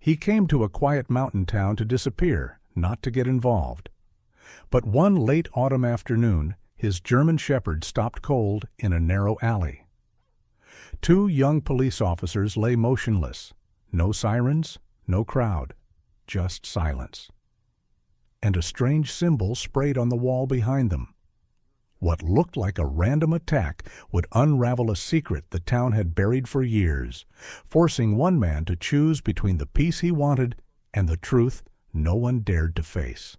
He came to a quiet mountain town to disappear, not to get involved. But one late autumn afternoon, his German shepherd stopped cold in a narrow alley. Two young police officers lay motionless. No sirens, no crowd, just silence. And a strange symbol sprayed on the wall behind them. What looked like a random attack would unravel a secret the town had buried for years, forcing one man to choose between the peace he wanted and the truth no one dared to face.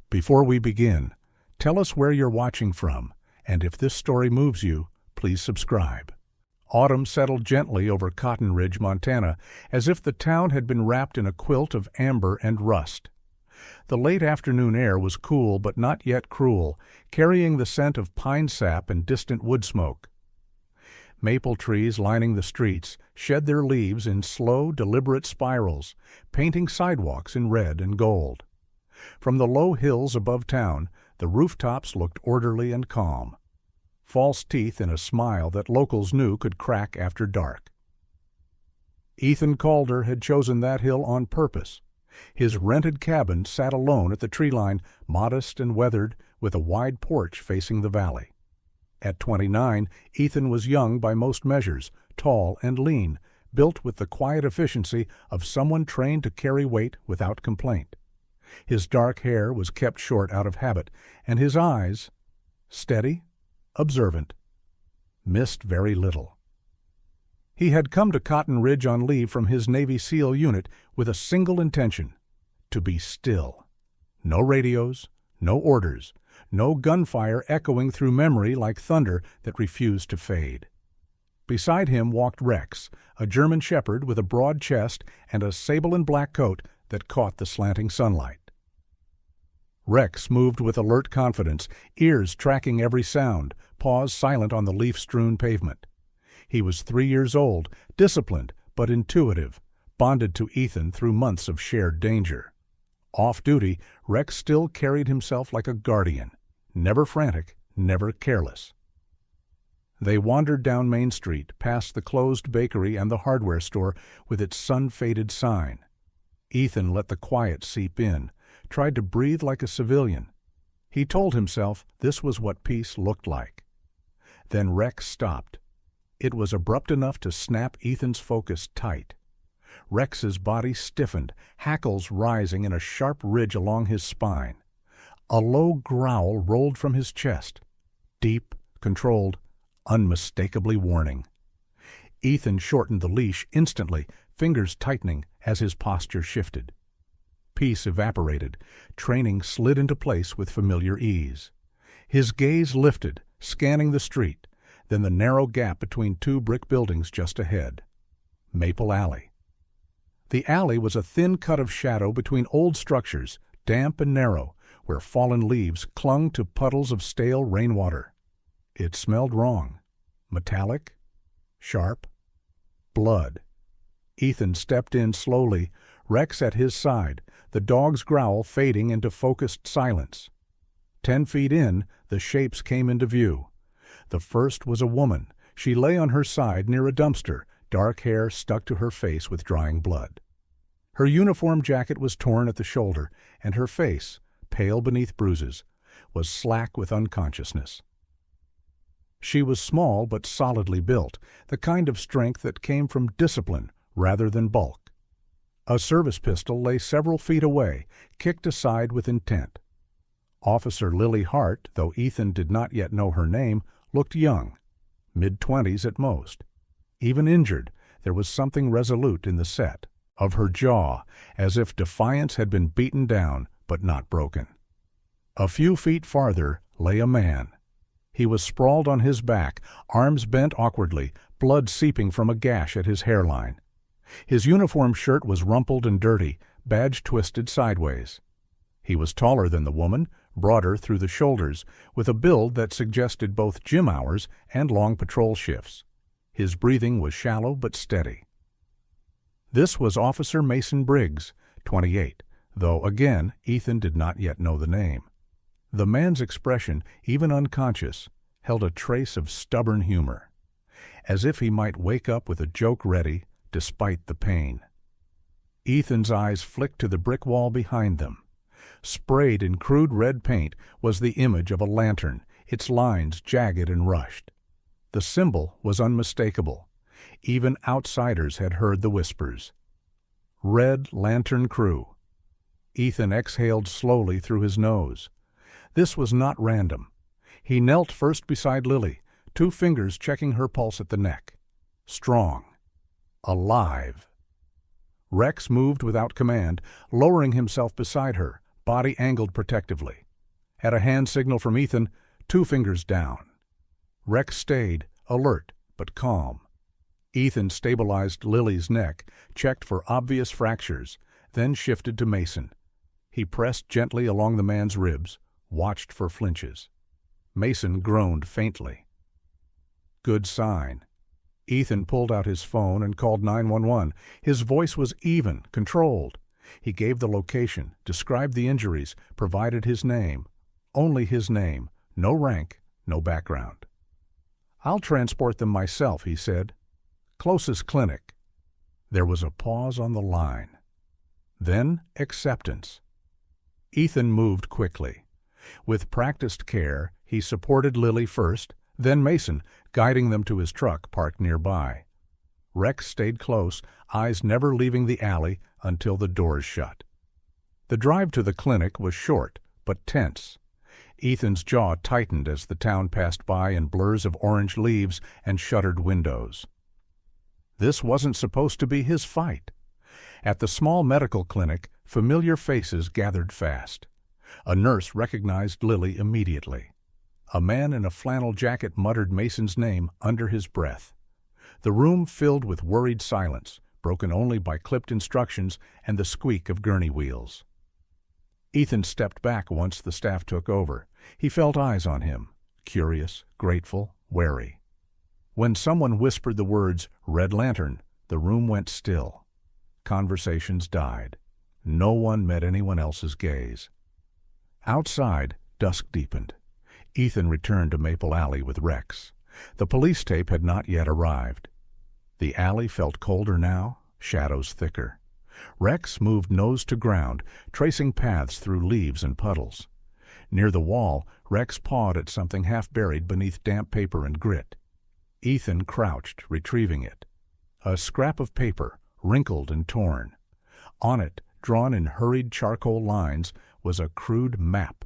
Before we begin, tell us where you're watching from, and if this story moves you, please subscribe. Autumn settled gently over Cotton Ridge, Montana, as if the town had been wrapped in a quilt of amber and rust. The late afternoon air was cool but not yet cruel, carrying the scent of pine sap and distant wood smoke. Maple trees lining the streets shed their leaves in slow, deliberate spirals, painting sidewalks in red and gold. From the low hills above town, the rooftops looked orderly and calm, false teeth in a smile that locals knew could crack after dark. Ethan Calder had chosen that hill on purpose. His rented cabin sat alone at the tree line, modest and weathered, with a wide porch facing the valley. At 29, Ethan was young by most measures, tall and lean, built with the quiet efficiency of someone trained to carry weight without complaint. His dark hair was kept short out of habit, and his eyes, steady, observant, missed very little. He had come to Cotton Ridge on leave from his Navy SEAL unit with a single intention: to be still. No radios, no orders, no gunfire echoing through memory like thunder that refused to fade. Beside him walked Rex, a German shepherd with a broad chest and a sable and black coat that caught the slanting sunlight. Rex moved with alert confidence, ears tracking every sound, paws silent on the leaf-strewn pavement. He was 3 years old, disciplined but intuitive, bonded to Ethan through months of shared danger. Off-duty, Rex still carried himself like a guardian, never frantic, never careless. They wandered down Main Street, past the closed bakery and the hardware store with its sun-faded sign. Ethan let the quiet seep in, tried to breathe like a civilian. He told himself this was what peace looked like. Then Rex stopped. It was abrupt enough to snap Ethan's focus tight. Rex's body stiffened, hackles rising in a sharp ridge along his spine. A low growl rolled from his chest, deep, controlled, unmistakably warning. Ethan shortened the leash instantly, fingers tightening as his posture shifted. Peace evaporated, training slid into place with familiar ease. His gaze lifted, scanning the street, then the narrow gap between two brick buildings just ahead. Maple Alley. The alley was a thin cut of shadow between old structures, damp and narrow, where fallen leaves clung to puddles of stale rainwater. It smelled wrong. Metallic, sharp, blood. Ethan stepped in slowly, Rex at his side, the dog's growl fading into focused silence. 10 feet in, the shapes came into view. The first was a woman. She lay on her side near a dumpster, dark hair stuck to her face with drying blood. Her uniform jacket was torn at the shoulder, and her face, pale beneath bruises, was slack with unconsciousness. She was small but solidly built, the kind of strength that came from discipline rather than bulk. A service pistol lay several feet away, kicked aside with intent. Officer Lily Hart, though Ethan did not yet know her name, looked young, mid-20s at most. Even injured, there was something resolute in the set of her jaw, as if defiance had been beaten down but not broken. A few feet farther lay a man. He was sprawled on his back, arms bent awkwardly, blood seeping from a gash at his hairline. His uniform shirt was rumpled and dirty, badge twisted sideways. He was taller than the woman, broader through the shoulders, with a build that suggested both gym hours and long patrol shifts. His breathing was shallow but steady. This was Officer Mason Briggs, 28, though again Ethan did not yet know the name. The man's expression, even unconscious, held a trace of stubborn humor, as if he might wake up with a joke ready despite the pain. Ethan's eyes flicked to the brick wall behind them. Sprayed in crude red paint was the image of a lantern, its lines jagged and rushed. The symbol was unmistakable. Even outsiders had heard the whispers. Red Lantern Crew. Ethan exhaled slowly through his nose. This was not random. He knelt first beside Lily, 2 fingers checking her pulse at the neck. Strong. Alive. Rex moved without command, lowering himself beside her, body angled protectively. At a hand signal from Ethan, 2 fingers down. Rex stayed, alert but calm. Ethan stabilized Lily's neck, checked for obvious fractures, then shifted to Mason. He pressed gently along the man's ribs, watched for flinches. Mason groaned faintly. Good sign. Ethan pulled out his phone and called 911. His voice was even, controlled. He gave the location, described the injuries, provided his name. Only his name. No rank, no background. "I'll transport them myself," he said. "Closest clinic." There was a pause on the line. Then acceptance. Ethan moved quickly. With practiced care, he supported Lily first, then Mason, guiding them to his truck parked nearby. Rex stayed close, eyes never leaving the alley until the doors shut. The drive to the clinic was short, but tense. Ethan's jaw tightened as the town passed by in blurs of orange leaves and shuttered windows. This wasn't supposed to be his fight. At the small medical clinic, familiar faces gathered fast. A nurse recognized Lily immediately. A man in a flannel jacket muttered Mason's name under his breath. The room filled with worried silence, broken only by clipped instructions and the squeak of gurney wheels. Ethan stepped back once the staff took over. He felt eyes on him, curious, grateful, wary. When someone whispered the words, "Red Lantern," the room went still. Conversations died. No one met anyone else's gaze. Outside, dusk deepened. Ethan returned to Maple Alley with Rex. The police tape had not yet arrived. The alley felt colder now, shadows thicker. Rex moved nose to ground, tracing paths through leaves and puddles. Near the wall, Rex pawed at something half buried beneath damp paper and grit. Ethan crouched, retrieving it. A scrap of paper, wrinkled and torn. On it, drawn in hurried charcoal lines, was a crude map.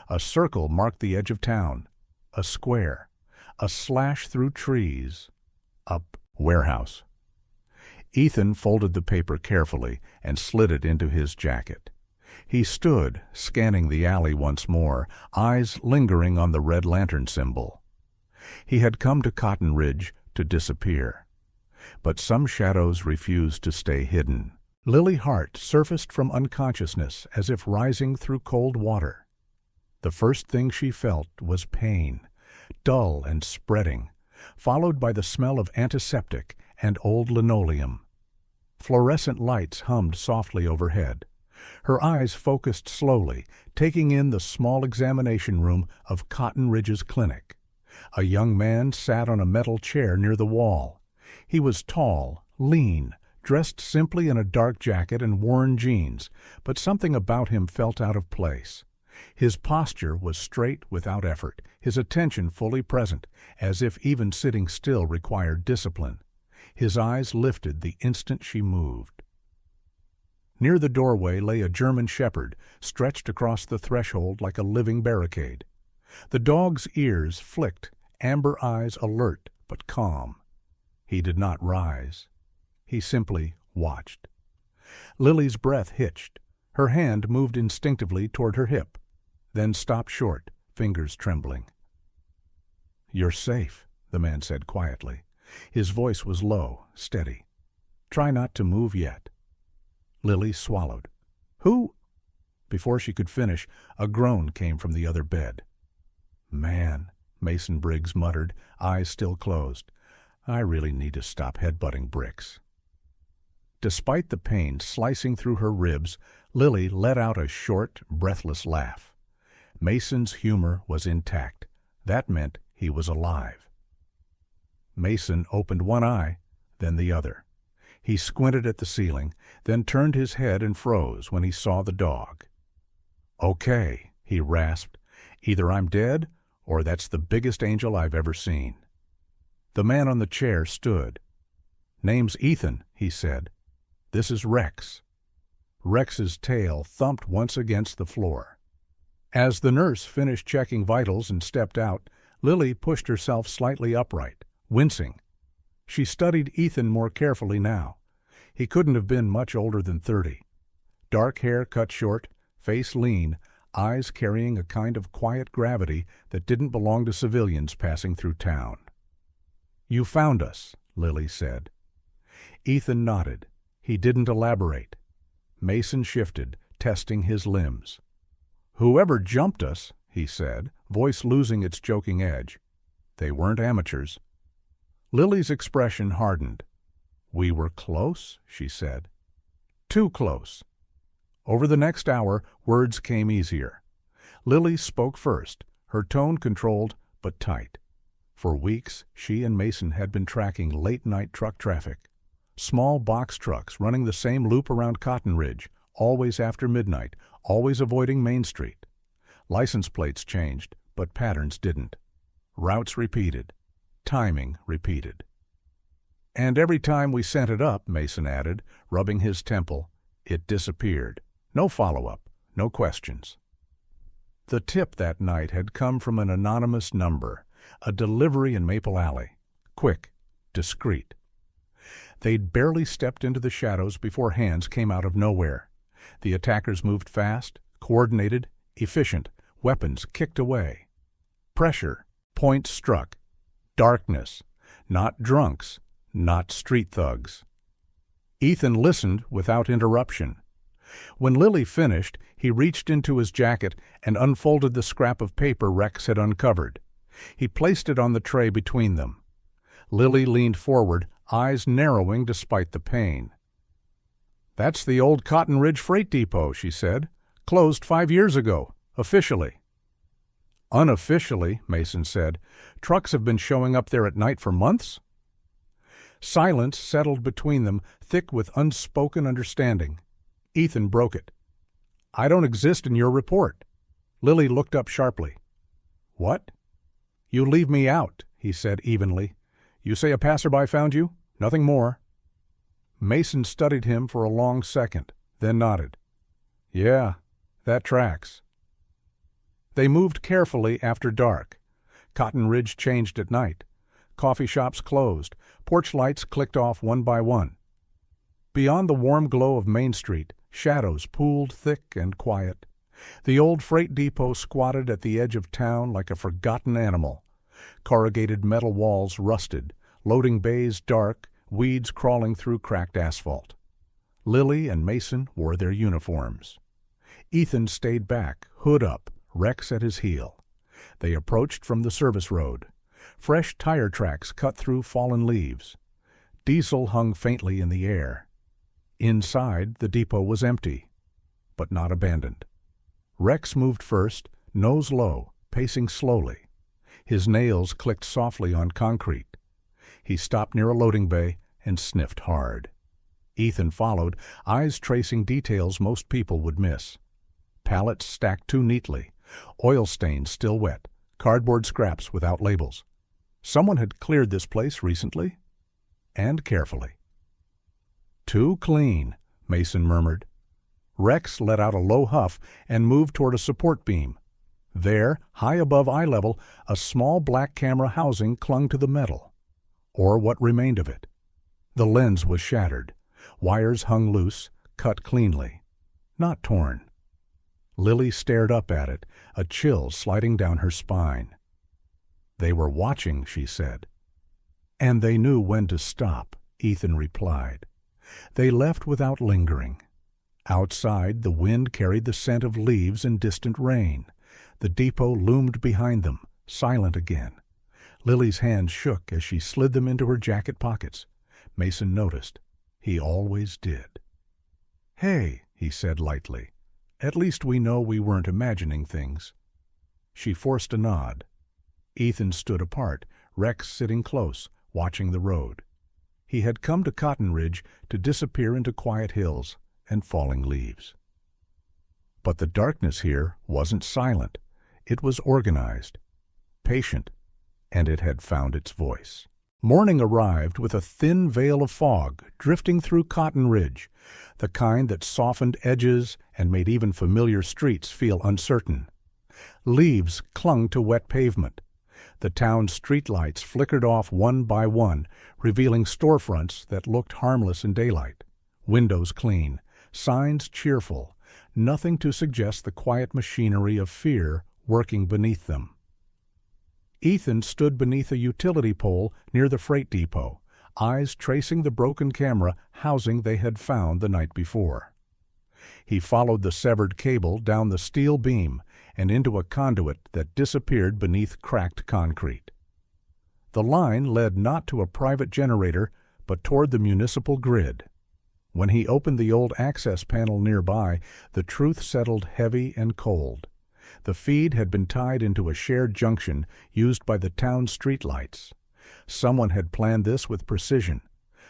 A circle marked the edge of town. A square. A slash through trees. Up warehouse. Ethan folded the paper carefully and slid it into his jacket. He stood, scanning the alley once more, eyes lingering on the Red Lantern symbol. He had come to Cotton Ridge to disappear. But some shadows refused to stay hidden. Lily Hart surfaced from unconsciousness as if rising through cold water. The first thing she felt was pain, dull and spreading, followed by the smell of antiseptic and old linoleum. Fluorescent lights hummed softly overhead. Her eyes focused slowly, taking in the small examination room of Cotton Ridge's clinic. A young man sat on a metal chair near the wall. He was tall, lean, dressed simply in a dark jacket and worn jeans, but something about him felt out of place. His posture was straight without effort, his attention fully present, as if even sitting still required discipline. His eyes lifted the instant she moved. Near the doorway lay a German shepherd, stretched across the threshold like a living barricade. The dog's ears flicked, amber eyes alert but calm. He did not rise. He simply watched. Lily's breath hitched. Her hand moved instinctively toward her hip, then stopped short, fingers trembling. "You're safe," the man said quietly. His voice was low, steady. "Try not to move yet." Lily swallowed. "Who?" Before she could finish, a groan came from the other bed. "Man," Mason Briggs muttered, eyes still closed. "I really need to stop headbutting bricks." Despite the pain slicing through her ribs, Lily let out a short, breathless laugh. Mason's humor was intact. That meant he was alive. Mason opened one eye, then the other. He squinted at the ceiling, then turned his head and froze when he saw the dog. "Okay," he rasped. "Either I'm dead, or that's the biggest angel I've ever seen." The man on the chair stood. "Name's Ethan," he said. "This is Rex." Rex's tail thumped once against the floor. As the nurse finished checking vitals and stepped out, Lily pushed herself slightly upright, wincing. She studied Ethan more carefully now. He couldn't have been much older than 30. Dark hair cut short, face lean, eyes carrying a kind of quiet gravity that didn't belong to civilians passing through town. "You found us," Lily said. Ethan nodded. He didn't elaborate. Mason shifted, testing his limbs. "Whoever jumped us," he said, voice losing its joking edge. "They weren't amateurs." Lily's expression hardened. "We were close," she said. "Too close." Over the next hour, words came easier. Lily spoke first, her tone controlled but tight. For weeks, she and Mason had been tracking late-night truck traffic. Small box trucks running the same loop around Cotton Ridge, always after midnight, always avoiding Main Street. License plates changed, but patterns didn't. Routes repeated. Timing repeated. "And every time we sent it up," Mason added, rubbing his temple, "it disappeared. No follow-up, no questions." The tip that night had come from an anonymous number, a delivery in Maple Alley. Quick, discreet. They'd barely stepped into the shadows before hands came out of nowhere. The attackers moved fast, coordinated, efficient, weapons kicked away. Pressure, points struck. Darkness, not drunks, not street thugs. Ethan listened without interruption. When Lily finished, he reached into his jacket and unfolded the scrap of paper Rex had uncovered. He placed it on the tray between them. Lily leaned forward, eyes narrowing despite the pain. "That's the old Cotton Ridge Freight Depot," she said. "Closed 5 years ago, officially." "Unofficially," Mason said. "Trucks have been showing up there at night for months?" Silence settled between them, thick with unspoken understanding. Ethan broke it. "I don't exist in your report." Lily looked up sharply. "What?" "You leave me out," he said evenly. "You say a passerby found you? Nothing more." Mason studied him for a long second, then nodded. "Yeah, that tracks." They moved carefully after dark. Cotton Ridge changed at night. Coffee shops closed. Porch lights clicked off one by one. Beyond the warm glow of Main Street, shadows pooled thick and quiet. The old freight depot squatted at the edge of town like a forgotten animal. Corrugated metal walls rusted, loading bays dark, weeds crawling through cracked asphalt. Lily and Mason wore their uniforms. Ethan stayed back, hood up, Rex at his heel. They approached from the service road. Fresh tire tracks cut through fallen leaves. Diesel hung faintly in the air. Inside, the depot was empty, but not abandoned. Rex moved first, nose low, pacing slowly. His nails clicked softly on concrete. He stopped near a loading bay and sniffed hard. Ethan followed, eyes tracing details most people would miss. Pallets stacked too neatly, oil stains still wet, cardboard scraps without labels. Someone had cleared this place recently, and carefully. "Too clean," Mason murmured. Rex let out a low huff and moved toward a support beam. There, high above eye level, a small black camera housing clung to the metal, or what remained of it. The lens was shattered. Wires hung loose, cut cleanly, not torn. Lily stared up at it, a chill sliding down her spine. "They were watching," she said. "And they knew when to stop," Ethan replied. They left without lingering. Outside, the wind carried the scent of leaves and distant rain. The depot loomed behind them, silent again. Lily's hands shook as she slid them into her jacket pockets. Mason noticed. He always did. "Hey," he said lightly. "At least we know we weren't imagining things." She forced a nod. Ethan stood apart, Rex sitting close, watching the road. he had come to Cotton Ridge to disappear into quiet hills and falling leaves. But the darkness here wasn't silent. It was organized, patient, and it had found its voice. Morning arrived with a thin veil of fog drifting through Cotton Ridge, the kind that softened edges and made even familiar streets feel uncertain. Leaves clung to wet pavement. The town's streetlights flickered off one by one, revealing storefronts that looked harmless in daylight. Windows clean, signs cheerful, nothing to suggest the quiet machinery of fear working beneath them. Ethan stood beneath a utility pole near the freight depot, eyes tracing the broken camera housing they had found the night before. He followed the severed cable down the steel beam and into a conduit that disappeared beneath cracked concrete. The line led not to a private generator, but toward the municipal grid. When he opened the old access panel nearby, the truth settled heavy and cold. The feed had been tied into a shared junction used by the town's streetlights. Someone had planned this with precision.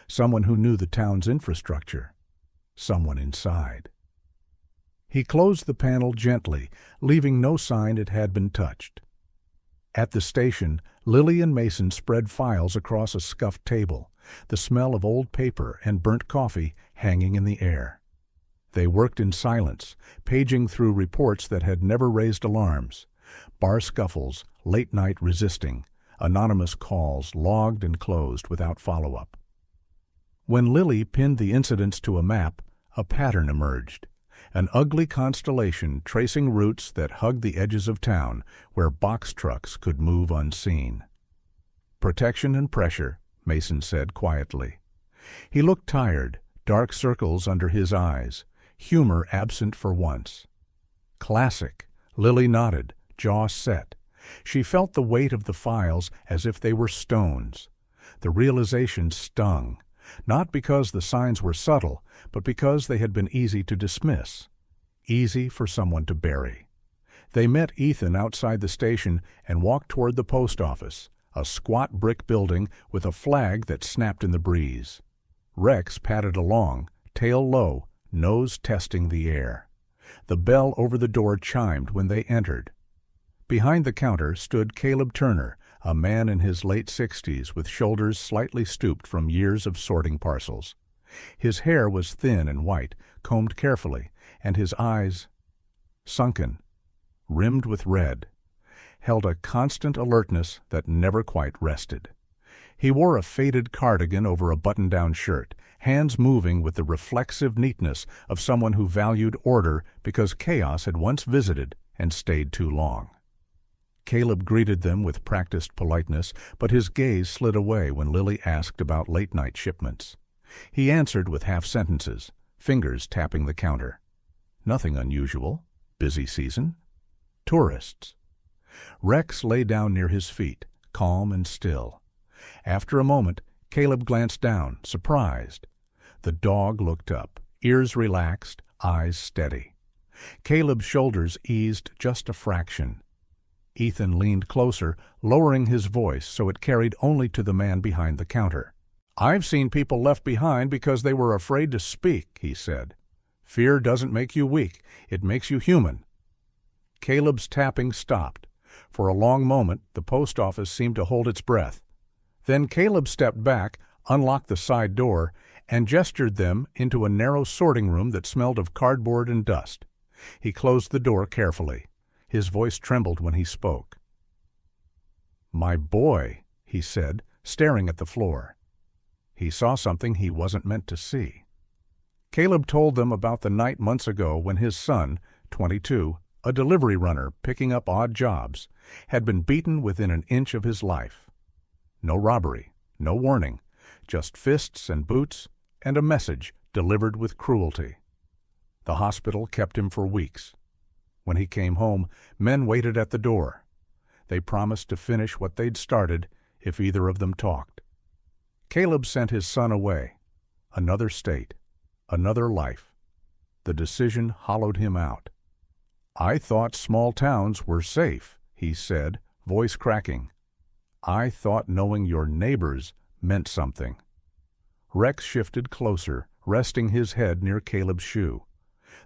Someone who knew the town's infrastructure. Someone inside. He closed the panel gently, leaving no sign it had been touched. At the station, Lily and Mason spread files across a scuffed table, the smell of old paper and burnt coffee hanging in the air. They worked in silence, paging through reports that had never raised alarms. Bar scuffles, late-night resisting, anonymous calls logged and closed without follow-up. When Lily pinned the incidents to a map, a pattern emerged. An ugly constellation tracing routes that hugged the edges of town, where box trucks could move unseen. Protection and pressure, Mason said quietly. He looked tired, dark circles under his eyes, humor absent for once. Classic, Lily nodded, jaw set. She felt the weight of the files as if they were stones. The realization stung, not because the signs were subtle, but because they had been easy to dismiss, easy for someone to bury. They met Ethan outside the station and walked toward the post office, a squat brick building with a flag that snapped in the breeze. Rex padded along, tail low, nose testing the air. The bell over the door chimed when they entered. Behind the counter stood Caleb Turner, a man in his late 60s with shoulders slightly stooped from years of sorting parcels. His hair was thin and white, combed carefully, and his eyes, sunken, rimmed with red, held a constant alertness that never quite rested. He wore a faded cardigan over a button-down shirt, hands moving with the reflexive neatness of someone who valued order because chaos had once visited and stayed too long. Caleb greeted them with practiced politeness, but his gaze slid away when Lily asked about late-night shipments. He answered with half-sentences, fingers tapping the counter. Nothing unusual. Busy season. Tourists. Rex lay down near his feet, calm and still. After a moment, Caleb glanced down, surprised. The dog looked up, ears relaxed, eyes steady. Caleb's shoulders eased just a fraction. Ethan leaned closer, lowering his voice so it carried only to the man behind the counter. "I've seen people left behind because they were afraid to speak," he said. "Fear doesn't make you weak, it makes you human." Caleb's tapping stopped. For a long moment, the post office seemed to hold its breath. Then Caleb stepped back, unlocked the side door, and gestured them into a narrow sorting room that smelled of cardboard and dust. He closed the door carefully. His voice trembled when he spoke. "My boy," he said, staring at the floor. He saw something he wasn't meant to see. Caleb told them about the night months ago when his son, 22, a delivery runner picking up odd jobs, had been beaten within an inch of his life. No robbery, no warning, just fists and boots and a message delivered with cruelty. The hospital kept him for weeks. When he came home, men waited at the door. They promised to finish what they'd started if either of them talked. Caleb sent his son away. Another state, another life. The decision hollowed him out. "I thought small towns were safe," he said, voice cracking. "I thought knowing your neighbors meant something." Rex shifted closer, resting his head near Caleb's shoe.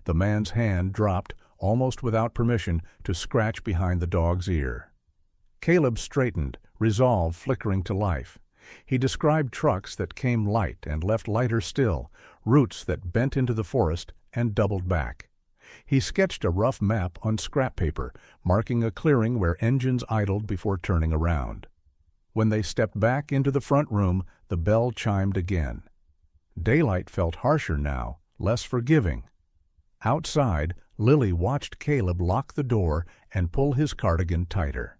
The man's hand dropped, almost without permission, to scratch behind the dog's ear. Caleb straightened, resolve flickering to life. He described trucks that came light and left lighter still, routes that bent into the forest and doubled back. He sketched a rough map on scrap paper, marking a clearing where engines idled before turning around. When they stepped back into the front room, the bell chimed again. Daylight felt harsher now, less forgiving. Outside, Lily watched Caleb lock the door and pull his cardigan tighter.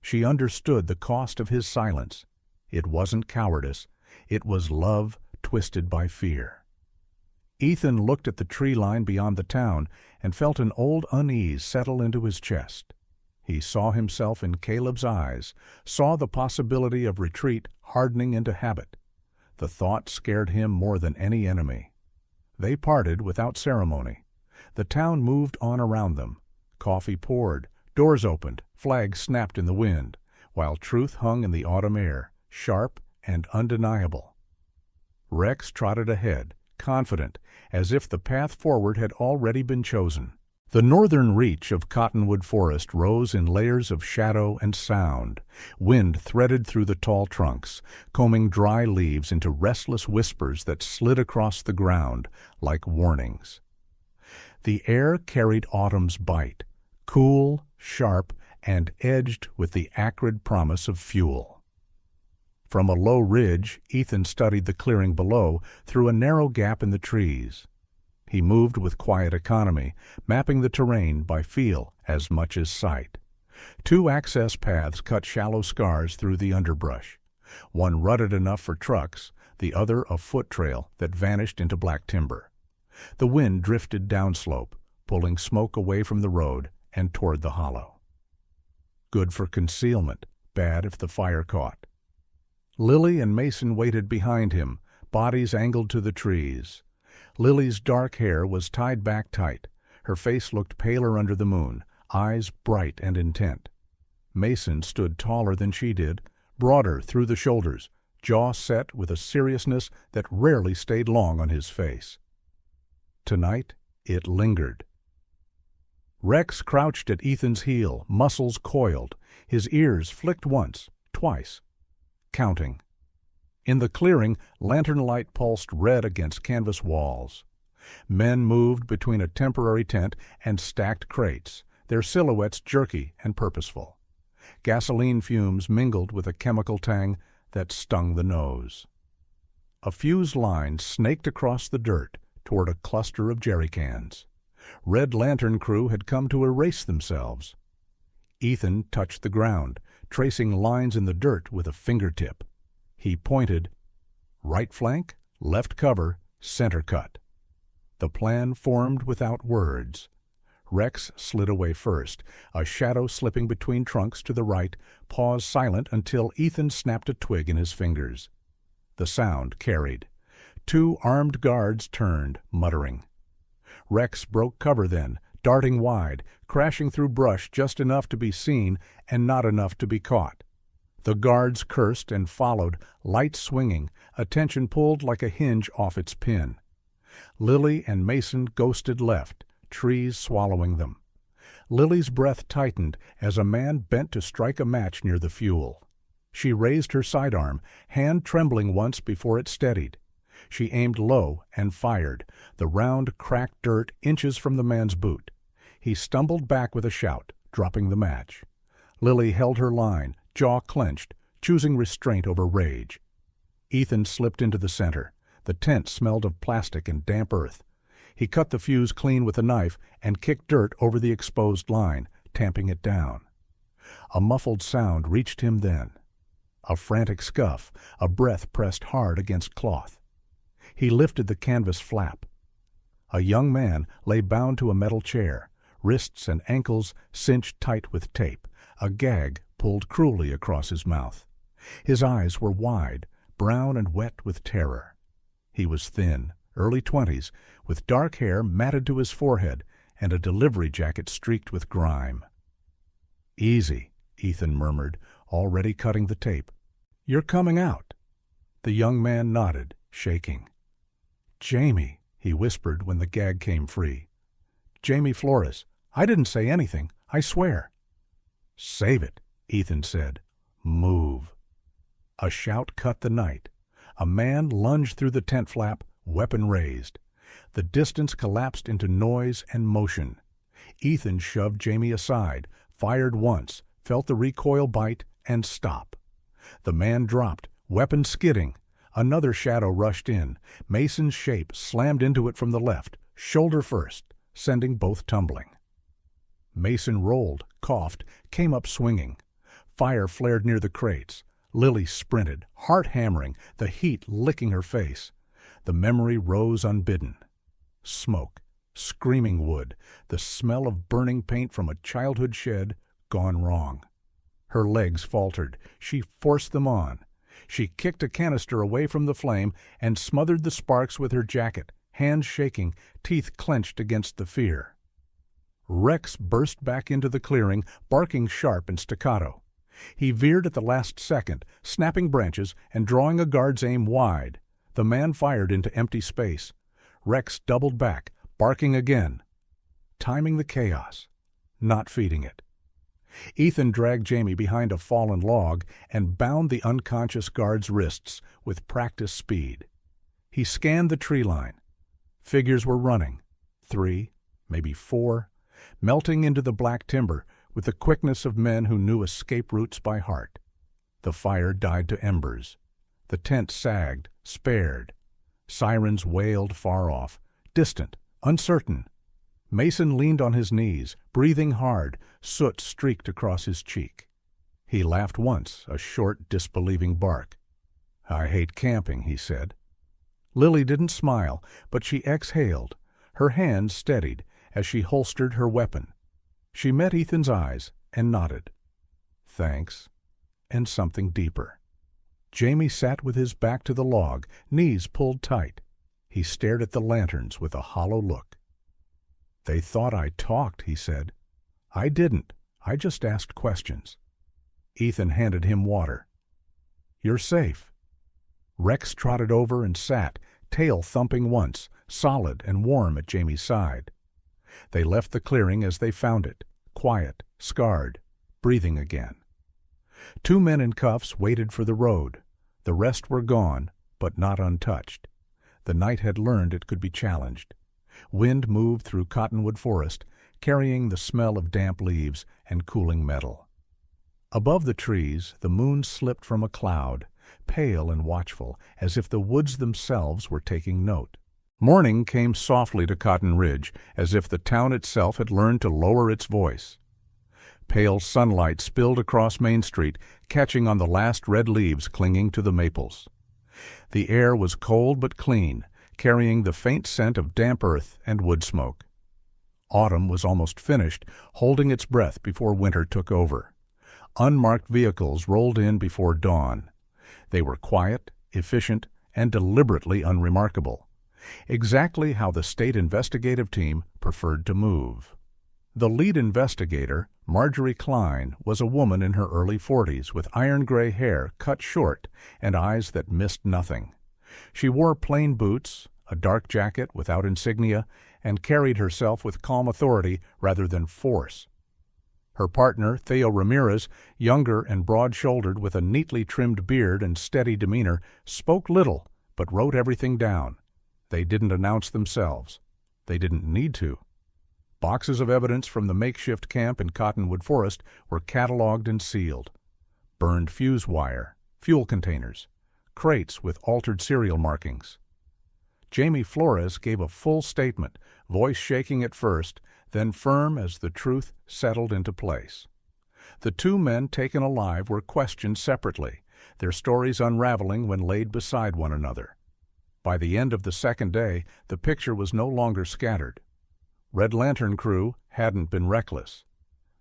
She understood the cost of his silence. It wasn't cowardice. It was love twisted by fear. Ethan looked at the tree line beyond the town and felt an old unease settle into his chest. He saw himself in Caleb's eyes, saw the possibility of retreat hardening into habit. The thought scared him more than any enemy. They parted without ceremony. The town moved on around them. Coffee poured, doors opened, flags snapped in the wind, while truth hung in the autumn air, sharp and undeniable. Rex trotted ahead, confident, as if the path forward had already been chosen. The northern reach of cottonwood forest rose in layers of shadow and sound. Wind threaded through the tall trunks, combing dry leaves into restless whispers that slid across the ground like warnings. The air carried autumn's bite, cool, sharp, and edged with the acrid promise of fuel. From a low ridge, Ethan studied the clearing below through a narrow gap in the trees. He moved with quiet economy, mapping the terrain by feel as much as sight. 2 access paths cut shallow scars through the underbrush. One rutted enough for trucks, the other a foot trail that vanished into black timber. The wind drifted downslope, pulling smoke away from the road and toward the hollow. Good for concealment, bad if the fire caught. Lily and Mason waited behind him, bodies angled to the trees. Lily's dark hair was tied back tight. Her face looked paler under the moon, eyes bright and intent. Mason stood taller than she did, broader through the shoulders, jaw set with a seriousness that rarely stayed long on his face. Tonight, it lingered. Rex crouched at Ethan's heel, muscles coiled. His ears flicked once, twice, counting. In the clearing, lantern light pulsed red against canvas walls. Men moved between a temporary tent and stacked crates, their silhouettes jerky and purposeful. Gasoline fumes mingled with a chemical tang that stung the nose. A fuse line snaked across the dirt toward a cluster of jerry cans. Red Lantern crew had come to erase themselves. Ethan touched the ground, tracing lines in the dirt with a fingertip. He pointed. Right flank, left cover, center cut. The plan formed without words. Rex slid away first, a shadow slipping between trunks to the right, paused silent until Ethan snapped a twig in his fingers. The sound carried. 2 armed guards turned, muttering. Rex broke cover then, darting wide, crashing through brush just enough to be seen and not enough to be caught. The guards cursed and followed, light swinging, attention pulled like a hinge off its pin. Lily and Mason ghosted left, trees swallowing them. Lily's breath tightened as a man bent to strike a match near the fuel. She raised her sidearm, hand trembling once before it steadied. She aimed low and fired, the round cracked dirt inches from the man's boot. He stumbled back with a shout, dropping the match. Lily held her line, jaw clenched, choosing restraint over rage. Ethan slipped into the center. The tent smelled of plastic and damp earth. He cut the fuse clean with a knife and kicked dirt over the exposed line, tamping it down. A muffled sound reached him then. A frantic scuff, a breath pressed hard against cloth. He lifted the canvas flap. A young man lay bound to a metal chair, wrists and ankles cinched tight with tape, a gag pulled cruelly across his mouth. His eyes were wide, brown and wet with terror. He was thin, early 20s, with dark hair matted to his forehead and a delivery jacket streaked with grime. "Easy," Ethan murmured, already cutting the tape. "You're coming out." The young man nodded, shaking. "Jamie," he whispered when the gag came free. "Jamie Flores, I didn't say anything, I swear." "Save it," Ethan said. "Move." A shout cut the night. A man lunged through the tent flap, weapon raised. The distance collapsed into noise and motion. Ethan shoved Jamie aside, fired once, felt the recoil bite, and stop. The man dropped, weapon skidding. Another shadow rushed in. Mason's shape slammed into it from the left, shoulder first, sending both tumbling. Mason rolled, coughed, came up swinging. Fire flared near the crates. Lily sprinted, heart hammering, the heat licking her face. The memory rose unbidden. Smoke, screaming wood, the smell of burning paint from a childhood shed gone wrong. Her legs faltered. She forced them on. She kicked a canister away from the flame and smothered the sparks with her jacket, hands shaking, teeth clenched against the fear. Rex burst back into the clearing, barking sharp and staccato. He veered at the last second, snapping branches and drawing a guard's aim wide. The man fired into empty space. Rex doubled back, barking again. Timing the chaos, not feeding it. Ethan dragged Jamie behind a fallen log and bound the unconscious guard's wrists with practiced speed. He scanned the tree line. Figures were running, 3, maybe 4, melting into the black timber with the quickness of men who knew escape routes by heart. The fire died to embers. The tent sagged, spared. Sirens wailed far off, distant, uncertain. Mason leaned on his knees, breathing hard, soot streaked across his cheek. He laughed once, a short, disbelieving bark. "I hate camping," he said. Lily didn't smile, but she exhaled. Her hands steadied as she holstered her weapon. She met Ethan's eyes and nodded. Thanks, and something deeper. Jamie sat with his back to the log, knees pulled tight. He stared at the lanterns with a hollow look. "They thought I talked," he said. "I didn't. I just asked questions." Ethan handed him water. "You're safe." Rex trotted over and sat, tail thumping once, solid and warm at Jamie's side. They left the clearing as they found it, quiet, scarred, breathing again. 2 men in cuffs waited for the road. The rest were gone, but not untouched. The night had learned it could be challenged. Wind moved through cottonwood forest, carrying the smell of damp leaves and cooling metal. Above the trees, the moon slipped from a cloud, pale and watchful, as if the woods themselves were taking note. Morning came softly to Cotton Ridge, as if the town itself had learned to lower its voice. Pale sunlight spilled across Main Street, catching on the last red leaves clinging to the maples. The air was cold but clean, carrying the faint scent of damp earth and wood smoke. Autumn was almost finished, holding its breath before winter took over. Unmarked vehicles rolled in before dawn. They were quiet, efficient, and deliberately unremarkable. Exactly how the state investigative team preferred to move. The lead investigator, Marjorie Klein, was a woman in her early 40s with iron-gray hair cut short and eyes that missed nothing. She wore plain boots, a dark jacket without insignia, and carried herself with calm authority rather than force. Her partner, Theo Ramirez, younger and broad-shouldered with a neatly trimmed beard and steady demeanor, spoke little but wrote everything down. They didn't announce themselves. They didn't need to. Boxes of evidence from the makeshift camp in Cottonwood Forest were cataloged and sealed. Burned fuse wire, fuel containers, crates with altered serial markings. Jamie Flores gave a full statement, voice shaking at first, then firm as the truth settled into place. The 2 men taken alive were questioned separately, their stories unraveling when laid beside one another. By the end of the second day, the picture was no longer scattered. Red Lantern crew hadn't been reckless.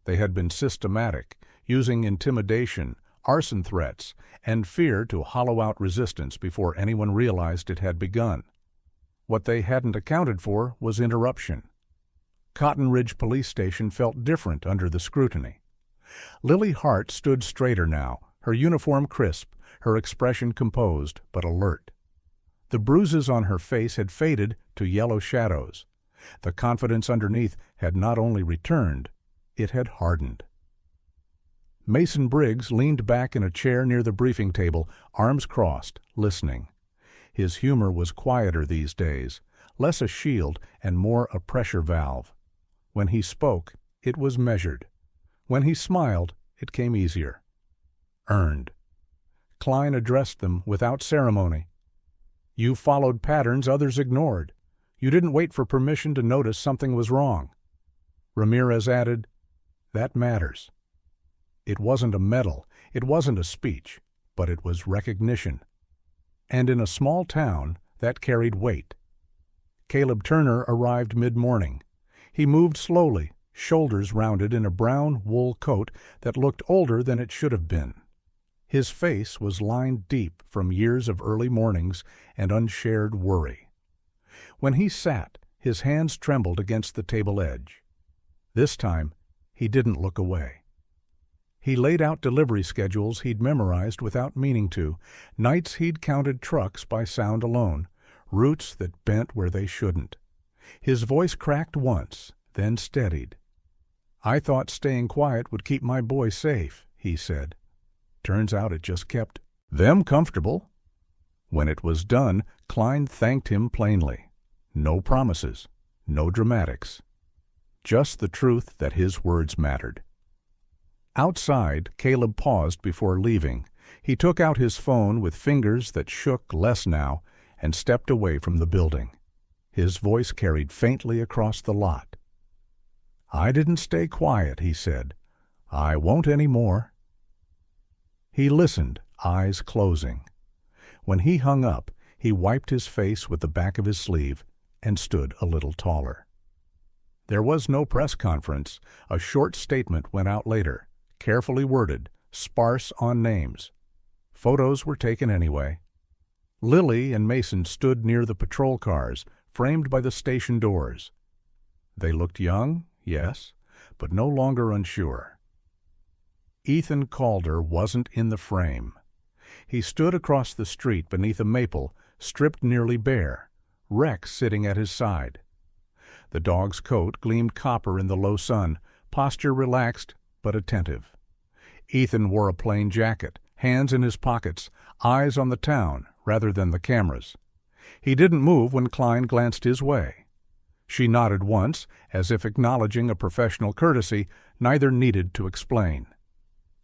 They had been systematic, using intimidation, arson threats, and fear to hollow out resistance before anyone realized it had begun. What they hadn't accounted for was interruption. Cotton Ridge Police Station felt different under the scrutiny. Lily Hart stood straighter now, her uniform crisp, her expression composed but alert. The bruises on her face had faded to yellow shadows. The confidence underneath had not only returned, it had hardened. Mason Briggs leaned back in a chair near the briefing table, arms crossed, listening. His humor was quieter these days, less a shield and more a pressure valve. When he spoke, it was measured. When he smiled, it came easier. Earned. Klein addressed them without ceremony. You followed patterns others ignored. You didn't wait for permission to notice something was wrong. Ramirez added, that matters. It wasn't a medal, it wasn't a speech, but it was recognition. And in a small town, that carried weight. Caleb Turner arrived mid-morning. He moved slowly, shoulders rounded in a brown wool coat that looked older than it should have been. His face was lined deep from years of early mornings and unshared worry. When he sat, his hands trembled against the table edge. This time, he didn't look away. He laid out delivery schedules he'd memorized without meaning to, nights he'd counted trucks by sound alone, routes that bent where they shouldn't. His voice cracked once, then steadied. I thought staying quiet would keep my boy safe, he said. Turns out it just kept them comfortable. When it was done, Klein thanked him plainly. No promises, no dramatics. Just the truth that his words mattered. Outside, Caleb paused before leaving. He took out his phone with fingers that shook less now and stepped away from the building. His voice carried faintly across the lot. I didn't stay quiet, he said. I won't any more. He listened, eyes closing. When he hung up, he wiped his face with the back of his sleeve and stood a little taller. There was no press conference. A short statement went out later, carefully worded, sparse on names. Photos were taken anyway. Lily and Mason stood near the patrol cars, framed by the station doors. They looked young, yes, but no longer unsure. Ethan Calder wasn't in the frame. He stood across the street beneath a maple, stripped nearly bare, Rex sitting at his side. The dog's coat gleamed copper in the low sun, posture relaxed but attentive. Ethan wore a plain jacket, hands in his pockets, eyes on the town rather than the cameras. He didn't move when Klein glanced his way. She nodded once, as if acknowledging a professional courtesy neither needed to explain.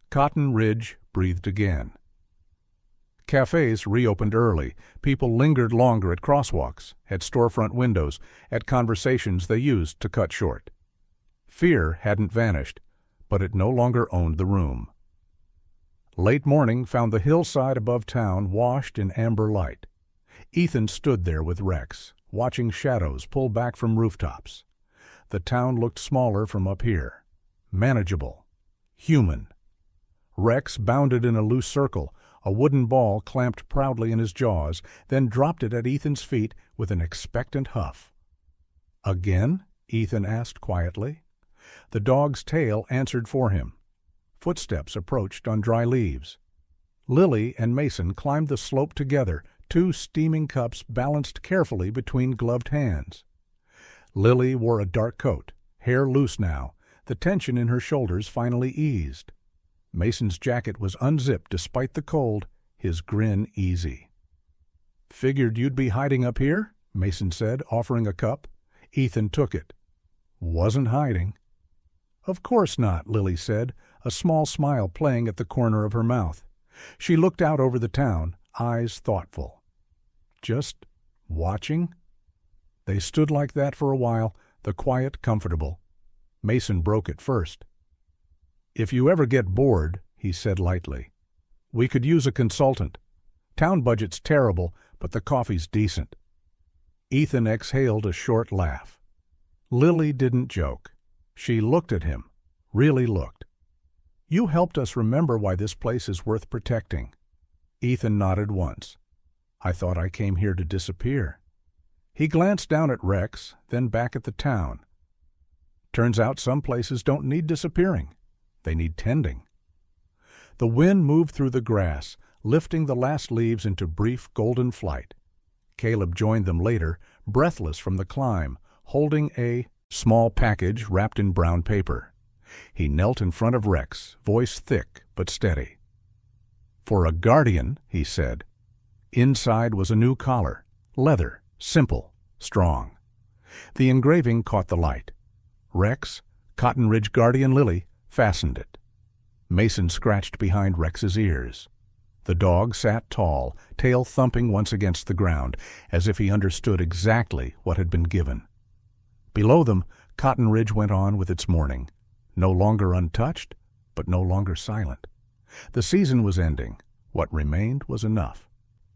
Cotton Ridge breathed again. Cafes reopened early. People lingered longer at crosswalks, at storefront windows, at conversations they used to cut short. Fear hadn't vanished, but it no longer owned the room. Late morning found the hillside above town washed in amber light. Ethan stood there with Rex, watching shadows pull back from rooftops. The town looked smaller from up here. Manageable. Human. Rex bounded in a loose circle, a wooden ball clamped proudly in his jaws, then dropped it at Ethan's feet with an expectant huff. Again? Ethan asked quietly. The dog's tail answered for him. Footsteps approached on dry leaves. Lily and Mason climbed the slope together, two steaming cups balanced carefully between gloved hands. Lily wore a dark coat, hair loose now, the tension in her shoulders finally eased. Mason's jacket was unzipped despite the cold, his grin easy. Figured you'd be hiding up here, Mason said, offering a cup. Ethan took it. Wasn't hiding. Of course not, Lily said, a small smile playing at the corner of her mouth. She looked out over the town, eyes thoughtful. Just watching? They stood like that for a while, the quiet comfortable. Mason broke it first. If you ever get bored, he said lightly, we could use a consultant. Town budget's terrible, but the coffee's decent. Ethan exhaled a short laugh. Lily didn't joke. She looked at him, really looked. You helped us remember why this place is worth protecting. Ethan nodded once. I thought I came here to disappear. He glanced down at Rex, then back at the town. Turns out some places don't need disappearing. They need tending. The wind moved through the grass, lifting the last leaves into brief golden flight. Caleb joined them later, breathless from the climb, holding a small package wrapped in brown paper. He knelt in front of Rex, voice thick but steady. "For a guardian," he said. Inside was a new collar, leather, simple, strong. The engraving caught the light. Rex, Cotton Ridge Guardian Lily, fastened it. Mason scratched behind Rex's ears. The dog sat tall, tail thumping once against the ground, as if he understood exactly what had been given. Below them, Cotton Ridge went on with its mourning, no longer untouched, but no longer silent. The season was ending. What remained was enough.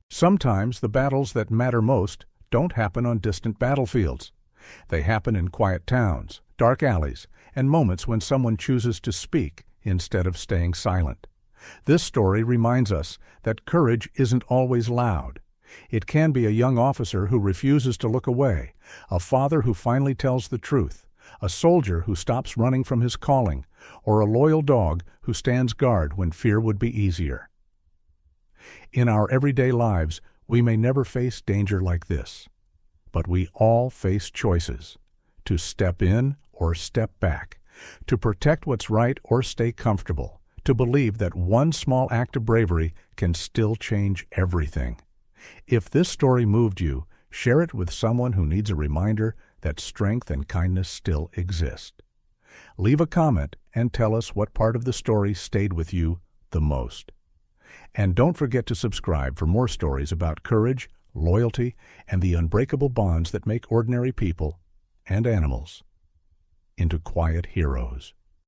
Sometimes the battles that matter most don't happen on distant battlefields. They happen in quiet towns, dark alleys, and moments when someone chooses to speak instead of staying silent. This story reminds us that courage isn't always loud. It can be a young officer who refuses to look away, a father who finally tells the truth, a soldier who stops running from his calling, or a loyal dog who stands guard when fear would be easier. In our everyday lives, we may never face danger like this, but we all face choices: to step in or step back, to protect what's right or stay comfortable, to believe that one small act of bravery can still change everything. If this story moved you, share it with someone who needs a reminder that strength and kindness still exist. Leave a comment and tell us what part of the story stayed with you the most. And don't forget to subscribe for more stories about courage, loyalty, and the unbreakable bonds that make ordinary people and animals into quiet heroes.